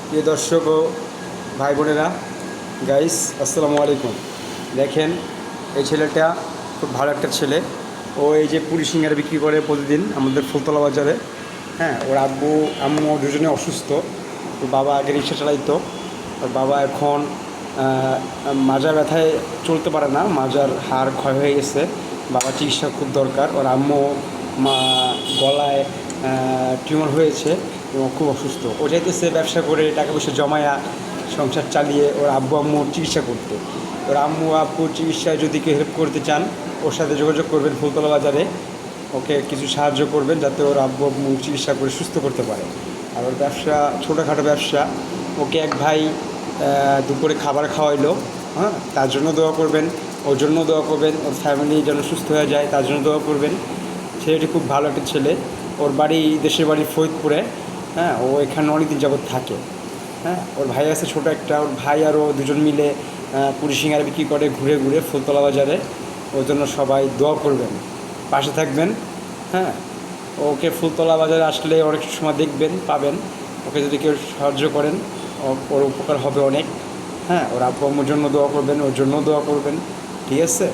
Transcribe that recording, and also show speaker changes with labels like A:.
A: প্রিয় দর্শক ও ভাই বোনেরা, গাইস আসসালামু আলাইকুম। দেখেন, এই ছেলেটা খুব ভালো একটা ছেলে। ও এই যে পুরি সিঙ্গারা বিক্রি করে প্রতিদিন আমাদের ফুলতলা বাজারে। হ্যাঁ, ওর আব্বু আম্মু দুজনে অসুস্থ। ওর বাবা আগে রিক্সা চালাইতো। ওর বাবা এখন মাজা ব্যথায় চলতে পারে না, মাজার হাড় ক্ষয় হয়ে গেছে। বাবার চিকিৎসা খুব দরকার। ওর আম্মু মা গলায় টিউমার হয়েছে এবং খুব অসুস্থ। ও চাইতেছে ব্যবসা করে টাকা পয়সা জমায়া সংসার চালিয়ে ওর আব্বু আম্মুর চিকিৎসা করতে। ওর আম্মু আব্বুর চিকিৎসায় যদি কেউ হেল্প করতে চান, ওর সাথে যোগাযোগ করবেন ফুলতলা বাজারে। ওকে কিছু সাহায্য করবেন যাতে ওর আব্বু আম্মু চিকিৎসা করে সুস্থ করতে পারে। আর ওর ব্যবসা ছোটোখাটো ব্যবসা। ওকে এক ভাই দুপুরে খাবার খাওয়াইলো। হ্যাঁ, তার জন্য দোয়া করবেন, ওর জন্য দোয়া করবেন, ওর ফ্যামিলি যেন সুস্থ হয়ে যায় তার জন্য দোয়া করবেন। ছেলেটি খুব ভালো একটা ছেলে। ওর বাড়ি দেশের বাড়ি ফরিদপুরে। হ্যাঁ, ও এখানে অনেকদিন যাবৎ থাকে। হ্যাঁ, ওর ভাই আছে ছোটো একটা। ওর ভাই আর ও দুজন মিলে পুরি সিঙ্গারা বিক্রি করে ঘুরে ঘুরে ফুলতলা বাজারে। ওর জন্য সবাই দোয়া করবেন, পাশে থাকবেন। হ্যাঁ, ওকে ফুলতলা বাজারে আসলে অনেক সময় দেখবেন পাবেন। ওকে যদি কেউ সাহায্য করেন ওর উপকার হবে অনেক। হ্যাঁ, ওর আব্বু আম্মুর জন্য দোয়া করবেন, ওর জন্য দোয়া করবেন। ঠিক আছে।